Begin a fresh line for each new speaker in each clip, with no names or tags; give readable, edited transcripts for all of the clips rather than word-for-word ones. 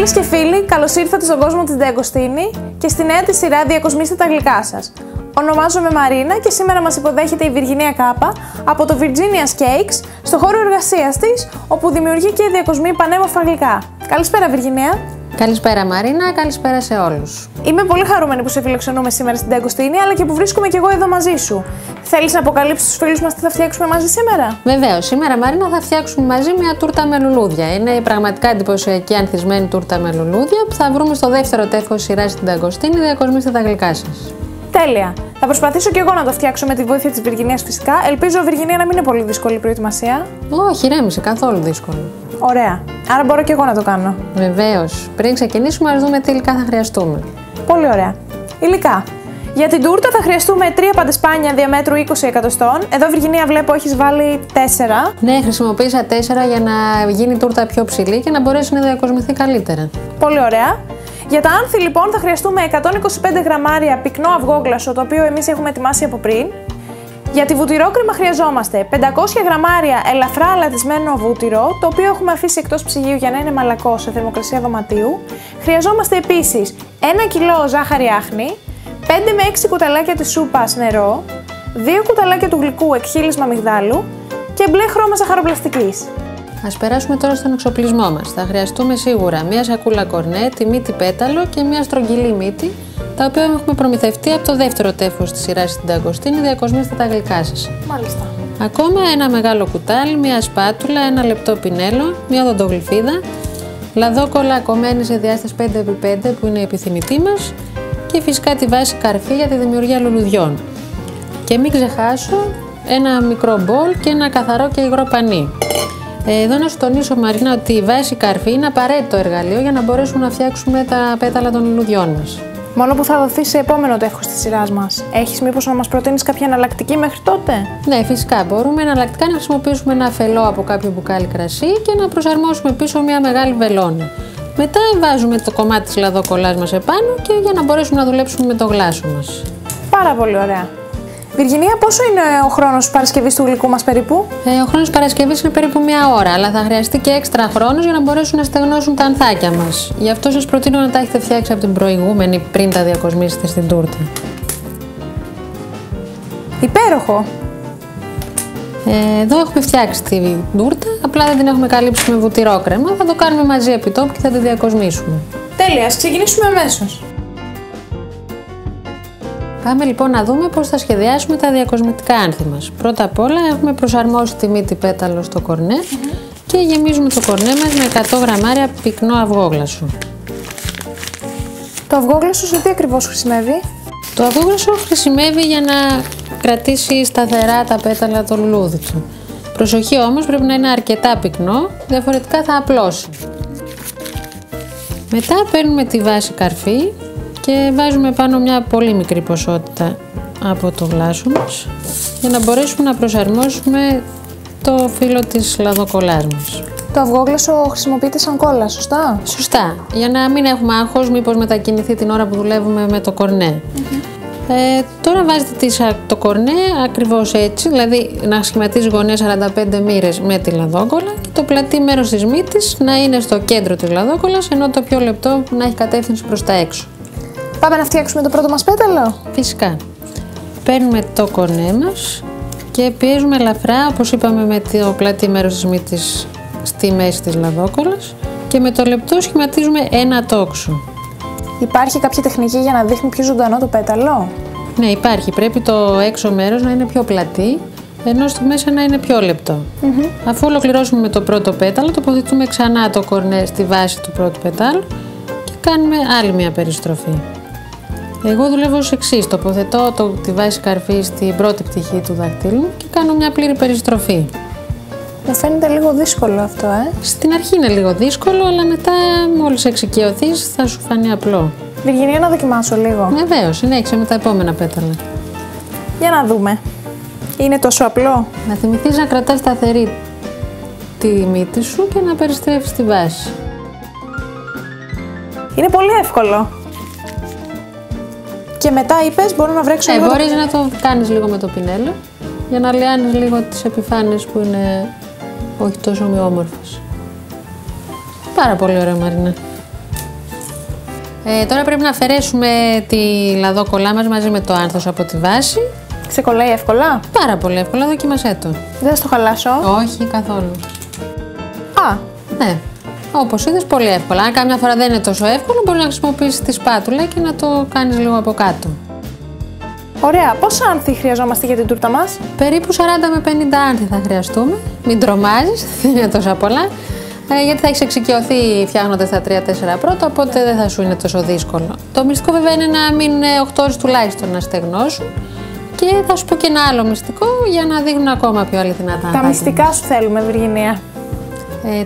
Φίλες και φίλοι, καλώς ήρθατε στον κόσμο της Ντεαγκοστίνη και στη νέα της σειρά «Διακοσμήστε τα γλυκά σας». Ονομάζομαι Μαρίνα και σήμερα μας υποδέχεται η Βιργινία Κάπα από το Virginia's Cakes στο χώρο εργασίας της, όπου δημιουργεί και διακοσμεί πανέμορφα γλυκά. Καλησπέρα, Βιργινία.
Καλησπέρα Μαρίνα, καλησπέρα σε όλους.
Είμαι πολύ χαρούμενη που σε φιλοξενούμε σήμερα στην Ντεαγκοστίνη, αλλά και που βρίσκομαι και εγώ εδώ μαζί σου. Θέλεις να αποκαλύψεις στους φίλους μας τι θα φτιάξουμε μαζί σήμερα?
Βεβαίως, σήμερα Μαρίνα θα φτιάξουμε μαζί μια τούρτα με λουλούδια. Είναι πραγματικά εντυπωσιακή ανθισμένη τούρτα με λουλούδια που θα βρούμε στο δεύτερο τεύχος σειράς στην Ντεαγκοστίνη. Διακοσμήστε τα γλυκά σας.
Τέλεια. Θα προσπαθήσω και εγώ να το φτιάξω με τη βοήθεια της Βιργινίας φυσικά. Ελπίζω, Βιργινία, να μην είναι πολύ δύσκολη η προετοιμασία.
Όχι, ρέμισε, καθόλου δύσκολο.
Ωραία. Άρα μπορώ και εγώ να το κάνω.
Βεβαίως. Πριν ξεκινήσουμε, ας δούμε τι υλικά θα χρειαστούμε.
Πολύ ωραία. Υλικά. Για την τούρτα θα χρειαστούμε 3 παντεσπάνια διαμέτρου 20 εκατοστών. Εδώ, Βιργινία, βλέπω έχεις βάλει 4.
Ναι, χρησιμοποίησα 4 για να γίνει η τούρτα πιο ψηλή και να μπορέσει να διακοσμηθεί καλύτερα.
Πολύ ωραία. Για τα άνθη, λοιπόν, θα χρειαστούμε 125 γραμμάρια πυκνό αυγόγλασσο, το οποίο εμείς έχουμε ετοιμάσει από πριν. Για τη βουτυρόκρεμα χρειαζόμαστε 500 γραμμάρια ελαφρά αλατισμένο βούτυρο, το οποίο έχουμε αφήσει εκτός ψυγείου για να είναι μαλακό σε θερμοκρασία δωματίου. Χρειαζόμαστε επίσης 1 κιλό ζάχαρη άχνη, 5 με 6 κουταλάκια της σούπας νερό, 2 κουταλάκια του γλυκού εκχύλισμα μυγδάλου και μπλε χρώμα ζαχαροπλαστικής.
Ας περάσουμε τώρα στον εξοπλισμό μας. Θα χρειαστούμε σίγουρα μία σακούλα κορνέ, τη μύτη πέταλο και μία στρογγυλή μύτη, τα οποία έχουμε προμηθευτεί από το δεύτερο τεύχος της σειράς στην Ντεαγκοστίνη. Διακοσμήστε τα γλυκά σας.
Μάλιστα.
Ακόμα ένα μεγάλο κουτάλι, μία σπάτουλα, ένα λεπτό πινέλο, μία οδοντογλυφίδα, λαδόκολλα κομμένη σε διάσταση 5x5 που είναι η επιθυμητή μας και φυσικά τη βάση καρφί για τη δημιουργία λουλουδιών. Και μην ξεχάσω ένα μικρό μπολ και ένα καθαρό και υγρό πανί. Εδώ να σου τονίσω, Μαρίνα, ότι η βάση καρφί είναι απαραίτητο εργαλείο για να μπορέσουμε να φτιάξουμε τα πέταλα των λουλουδιών μας.
Μόνο που θα δοθεί σε επόμενο τεύχος της σειράς μας. Έχεις μήπως να μας προτείνεις κάποια εναλλακτική μέχρι τότε?
Ναι, φυσικά. Μπορούμε εναλλακτικά να χρησιμοποιήσουμε ένα αφελό από κάποιο μπουκάλι κρασί και να προσαρμόσουμε πίσω μια μεγάλη βελόνα. Μετά βάζουμε το κομμάτι της λαδόκολλάς μας επάνω και για να μπορέσουμε να δουλέψουμε με το γλάσο μας.
Πάρα πολύ ωραία. Βιργινία, πόσο είναι ο χρόνος παρασκευής του γλυκού μας περίπου?
Ο χρόνος παρασκευής είναι περίπου 1 ώρα, αλλά θα χρειαστεί και έξτρα χρόνος για να μπορέσουν να στεγνώσουν τα ανθάκια μας. Γι' αυτό σας προτείνω να τα έχετε φτιάξει από την προηγούμενη πριν τα διακοσμήσετε στην τούρτα.
Υπέροχο!
Εδώ έχουμε φτιάξει τη τούρτα, απλά δεν την έχουμε καλύψει με βουτυρόκρεμα. Θα το κάνουμε μαζί επί τόπου και θα τη διακοσμήσουμε.
Τέλεια, ας ξεκινήσουμε αμέσως.
Πάμε λοιπόν να δούμε πώς θα σχεδιάσουμε τα διακοσμητικά άνθη μας. Πρώτα απ' όλα έχουμε προσαρμόσει τη μύτη πέταλο στο κορνέ και γεμίζουμε το κορνέ μας με 100 γραμμάρια πυκνό αυγόγλασσο.
Το αυγόγλασσο σε τι ακριβώς χρησιμεύει?
Το αυγόγλασσο χρησιμεύει για να κρατήσει σταθερά τα πέταλα το λουλούδι του. Προσοχή όμως, πρέπει να είναι αρκετά πυκνό, διαφορετικά θα απλώσει. Μετά παίρνουμε τη βάση καρφί και βάζουμε πάνω μια πολύ μικρή ποσότητα από το γλάσο μας για να μπορέσουμε να προσαρμόσουμε το φύλλο της λαδοκολλάς μας.
Το αυγόγλασσο χρησιμοποιείται σαν κόλλα, σωστά?
Σωστά, για να μην έχουμε άγχος μήπως μετακινηθεί την ώρα που δουλεύουμε με το κορνέ. Τώρα βάζετε το κορνέ ακριβώς έτσι, δηλαδή να σχηματίζει γωνία 45 μοίρες με τη λαδόκολλα και το πλατή μέρος της μύτης να είναι στο κέντρο της λαδόκολλας, ενώ το πιο λεπτό να έχει κατεύθυνση προς τα έξω.
Πάμε να φτιάξουμε το πρώτο μας πέταλο?
Φυσικά. Παίρνουμε το κορνέ μας και πιέζουμε ελαφρά, όπως είπαμε, με το πλατή μέρος της μύτης στη μέση της λαδόκολλας και με το λεπτό σχηματίζουμε ένα τόξο.
Υπάρχει κάποια τεχνική για να δείχνει πιο ζωντανό το πέταλο?
Ναι, υπάρχει. Πρέπει το έξω μέρος να είναι πιο πλατή, ενώ στο μέσα να είναι πιο λεπτό. Αφού ολοκληρώσουμε με το πρώτο πέταλο, τοποθετούμε ξανά το κορνέ στη βάση του πρώτου πετάλου και κάνουμε άλλη μια περιστροφή. Εγώ δουλεύω ως εξής. Τοποθετώ τη βάση καρφί στην πρώτη πτυχή του δακτύλου και κάνω μια πλήρη περιστροφή.
Μου φαίνεται λίγο δύσκολο αυτό,
Στην αρχή είναι λίγο δύσκολο, αλλά μετά μόλις εξοικειωθείς θα σου φανεί απλό.
Βιργινία, να δοκιμάσω λίγο.
Βεβαίως, συνέχισε με τα επόμενα πέταλα.
Για να δούμε. Είναι τόσο απλό?
Να θυμηθείς να κρατάς σταθερή τη μύτη σου και να περιστρέφεις τη βάση.
Είναι πολύ εύκολο. Και μετά είπες μπορώ να βρέξω λίγο...
Μπορείς να το κάνεις λίγο με το πινέλο για να λιάνεις λίγο τις επιφάνειες που είναι όχι τόσο ομοιόμορφες. Πάρα πολύ ωραία, Μαρίνα. Τώρα πρέπει να αφαιρέσουμε τη λαδόκολά μας μαζί με το άνθος από τη βάση.
Ξεκολλάει εύκολα?
Πάρα πολύ εύκολα, δοκίμασέ το.
Δεν θα στο χαλάσω?
Όχι, καθόλου.
Α!
Ναι, όπως είδες, πολύ εύκολα. Αν κάμια φορά δεν είναι τόσο εύκολο, μπορείς να χρησιμοποιήσεις τη σπάτουλα και να το κάνεις λίγο από κάτω.
Ωραία. Πόσα άνθη χρειαζόμαστε για την τούρτα μας?
Περίπου 40 με 50 άνθη θα χρειαστούμε. Μην τρομάζεις, δεν είναι τόσα πολλά. Γιατί θα έχεις εξοικειωθεί φτιάχνοντας τα 3-4 πρώτα, οπότε δεν θα σου είναι τόσο δύσκολο. Το μυστικό βέβαια είναι να μείνουν 8 ώρες τουλάχιστον να στεγνώσουν. Και θα σου πω και ένα άλλο μυστικό για να δείχνουν ακόμα πιο αληθινά τα άνθη.
Τα μυστικά σου θέλουμε, Βυργινία.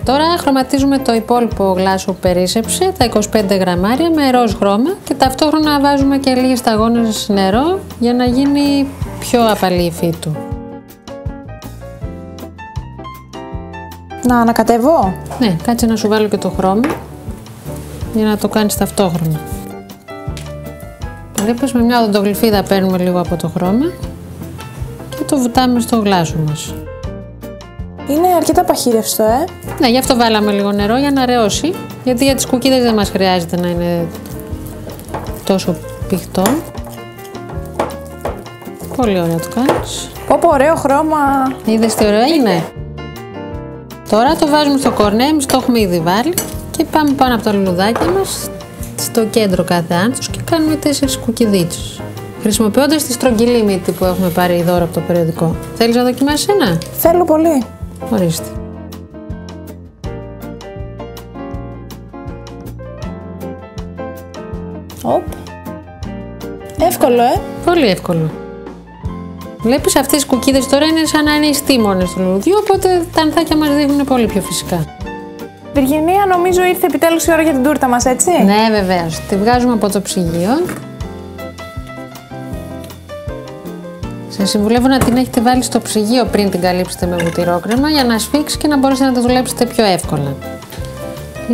Τώρα χρωματίζουμε το υπόλοιπο γλάσο που περίσσεψε, τα 25 γραμμάρια με ροζ χρώμα και ταυτόχρονα βάζουμε και λίγες σταγόνες νερό για να γίνει πιο απαλή η υφή του.
Να ανακατεύω?
Ναι, κάτσε να σου βάλω και το χρώμα για να το κάνεις ταυτόχρονα. Βλέπεις, με μια οδοντογλυφίδα παίρνουμε λίγο από το χρώμα και το βουτάμε στο γλάσο μας.
Είναι αρκετά παχύρευστο,
Ναι, γι' αυτό βάλαμε λίγο νερό για να ρεώσει, γιατί για τις κουκίδες δεν μας χρειάζεται να είναι τόσο πηχτό. Πολύ ωραία το κάνεις.
Πω, ωραίο χρώμα.
Είδες τι ωραίο έγινε? Τώρα το βάζουμε στο κορνέ, εμείς το έχουμε ήδη βάλει και πάμε πάνω από τα λουλουδάκια μας, στο κέντρο κάθε άνθος και κάνουμε 4 κουκιδίτσες. Χρησιμοποιώντας τη στρογγυλή μύτη που έχουμε πάρει δώρο από το περιοδικό. Θέλεις να δοκιμάσεις ένα?
Θέλω πολύ.
Ορίστε.
Οπ. Εύκολο,
Πολύ εύκολο. Βλέπεις, αυτές οι κουκίδες τώρα είναι σαν να είναι οι στήμονες του λουλουδιού, οπότε τα ανθάκια μας δείχνουν πολύ πιο φυσικά.
Βυργινία, νομίζω ήρθε επιτέλους η ώρα για την τούρτα μας, έτσι?
Ναι, βεβαίως. Τη βγάζουμε από το ψυγείο. Σας συμβουλεύω να την έχετε βάλει στο ψυγείο πριν την καλύψετε με βουτυρόκρεμα για να σφίξει και να μπορέσετε να τα δουλέψετε πιο εύκολα.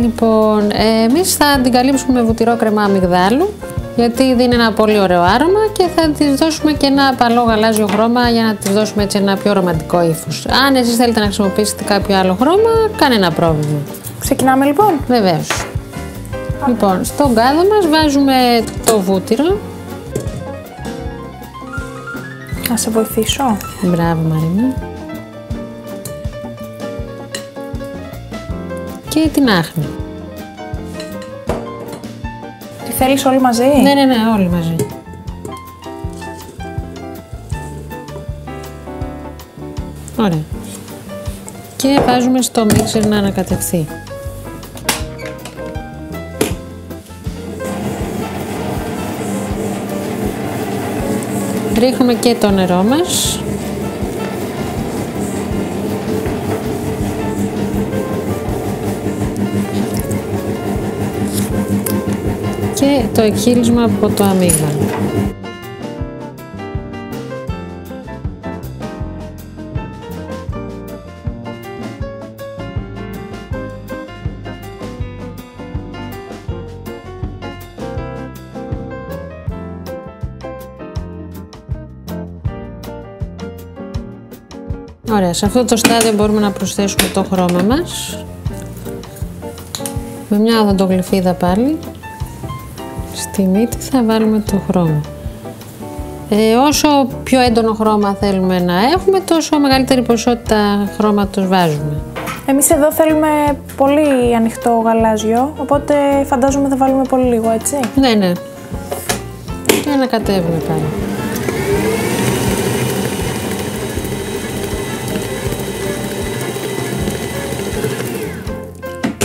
Λοιπόν, εμείς θα την καλύψουμε με βουτυρόκρεμα αμυγδάλου, γιατί δίνει ένα πολύ ωραίο άρωμα και θα της δώσουμε και ένα απαλό γαλάζιο χρώμα για να της δώσουμε έτσι ένα πιο ρομαντικό ύφος. Αν εσείς θέλετε να χρησιμοποιήσετε κάποιο άλλο χρώμα, κανένα πρόβλημα.
Ξεκινάμε λοιπόν.
Βεβαίως. Λοιπόν, στον κάδο μας βάζουμε το βούτυρο.
Να σε βοηθήσω.
Μπράβο, Μαρίνα. Και την άχνη.
Τη θέλεις όλοι μαζί?
Ναι, όλοι μαζί. Ωραία. Και βάζουμε στο μίξερ να ανακατευθεί. Ρίχνουμε και το νερό μας. Και το εκχύλισμα από το αμύγδαλο. Ωραία, σε αυτό το στάδιο μπορούμε να προσθέσουμε το χρώμα μας. Με μια οδοντογλυφίδα πάλι. Στη μύτη θα βάλουμε το χρώμα. Όσο πιο έντονο χρώμα θέλουμε να έχουμε, τόσο μεγαλύτερη ποσότητα χρώματος βάζουμε.
Εμείς εδώ θέλουμε πολύ ανοιχτό γαλάζιο, οπότε φαντάζομαι θα βάλουμε πολύ λίγο, έτσι?
Ναι. Και ανακατεύουμε πάλι.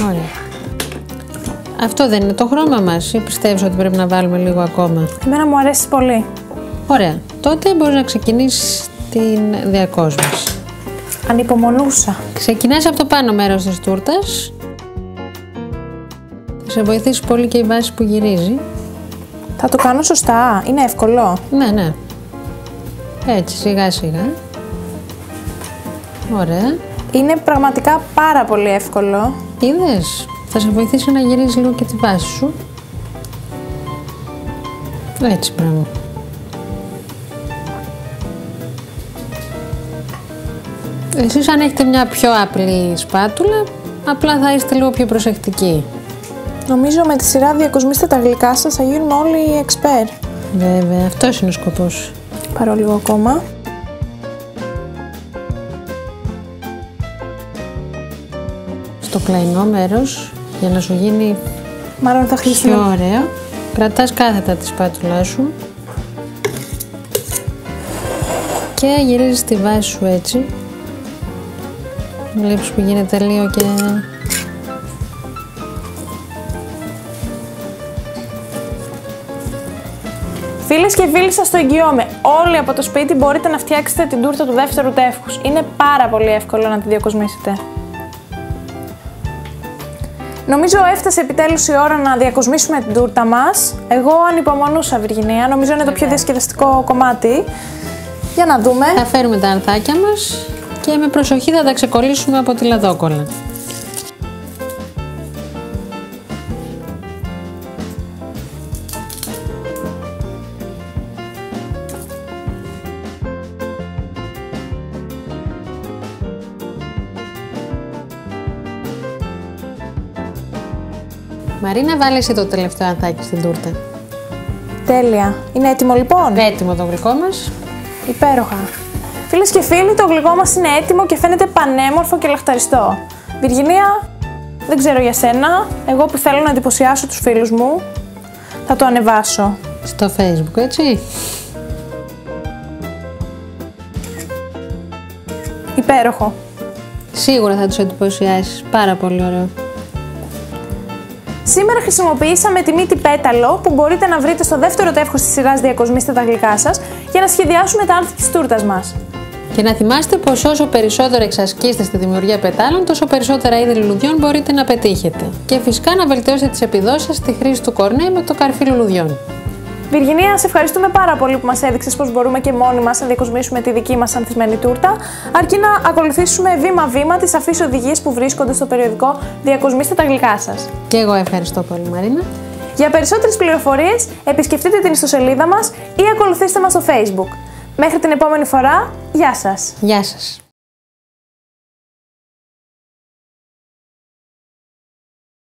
Ωραία. Αυτό δεν είναι το χρώμα μας ή πιστεύεις ότι πρέπει να βάλουμε λίγο ακόμα?
Εμένα μου αρέσει πολύ.
Ωραία. Τότε μπορείς να ξεκινήσεις την διακόσμηση.
Ανυπομονούσα.
Ξεκινάς από το πάνω μέρος της τούρτας. Θα σε βοηθήσει πολύ και η βάση που γυρίζει.
Θα το κάνω σωστά? Είναι εύκολο?
Ναι. Έτσι, σιγά σιγά. Ωραία.
Είναι πραγματικά πάρα πολύ εύκολο.
Είδες, θα σε βοηθήσει να γυρίζεις λίγο και τη βάση σου. Έτσι, πράγμα. Εσείς αν έχετε μια πιο απλή σπάτουλα, απλά θα είστε λίγο πιο προσεκτικοί.
Νομίζω με τη σειρά «Διακοσμήστε τα γλυκά σας» θα γίνουμε όλοι εξπέρ.
Βέβαια, αυτός είναι ο σκοπός.
Πάρω λίγο ακόμα.
Στο πλαϊνό μέρος, για να σου γίνει
Μάλλον θα
πιο ωραίο, κρατάς κάθετα τη σπάτουλά σου και γυρίζεις τη βάση σου έτσι. Βλέπεις που γίνεται λίγο και...
Φίλες και φίλοι, σας το εγγυώμαι, όλοι από το σπίτι μπορείτε να φτιάξετε την τούρτα του δεύτερου τεύχους. Είναι πάρα πολύ εύκολο να τη διακοσμήσετε. Νομίζω έφτασε επιτέλους η ώρα να διακοσμήσουμε την τούρτα μας. Εγώ ανυπομονούσα, Βυργινία, νομίζω είναι το πιο διασκεδαστικό κομμάτι. Για να δούμε.
Θα φέρουμε τα ανθάκια μας και με προσοχή θα τα ξεκολλήσουμε από τη λαδόκολλα. Μαρίνα, βάλε εσύ το τελευταίο ανθάκι στην τούρτα.
Τέλεια. Είναι έτοιμο λοιπόν?
Έτοιμο το γλυκό μας.
Υπέροχα. Φίλες και φίλοι, το γλυκό μας είναι έτοιμο και φαίνεται πανέμορφο και λαχταριστό. Βυργινία, δεν ξέρω για σένα, εγώ που θέλω να εντυπωσιάσω τους φίλους μου, θα το ανεβάσω.
Στο Facebook, έτσι.
Υπέροχο.
Σίγουρα θα τους εντυπωσιάσεις. Πάρα πολύ ωραίο.
Σήμερα χρησιμοποιήσαμε τη μύτη πέταλο που μπορείτε να βρείτε στο δεύτερο τεύχος της σειράς «Διακοσμήστε τα γλυκά σας» για να σχεδιάσουμε τα άνθη της τούρτας μας.
Και να θυμάστε πως όσο περισσότερο εξασκείστε στη δημιουργία πετάλων, τόσο περισσότερα είδη λουλουδιών μπορείτε να πετύχετε. Και φυσικά να βελτιώσετε τις επιδόσεις σας στη χρήση του κορνέ με το καρφί λουλουδιών.
Βυργινία, σε ευχαριστούμε πάρα πολύ που μας έδειξες πως μπορούμε και μόνοι μας να διακοσμήσουμε τη δική μας ανθισμένη τούρτα, αρκεί να ακολουθήσουμε βήμα-βήμα τις σαφείς οδηγίες που βρίσκονται στο περιοδικό «Διακοσμήστε τα γλυκά σας».
Και εγώ ευχαριστώ πολύ, Μαρίνα.
Για περισσότερες πληροφορίες, επισκεφτείτε την ιστοσελίδα μας ή ακολουθήστε μας στο Facebook. Μέχρι την επόμενη φορά, γεια σας!
Γεια σας!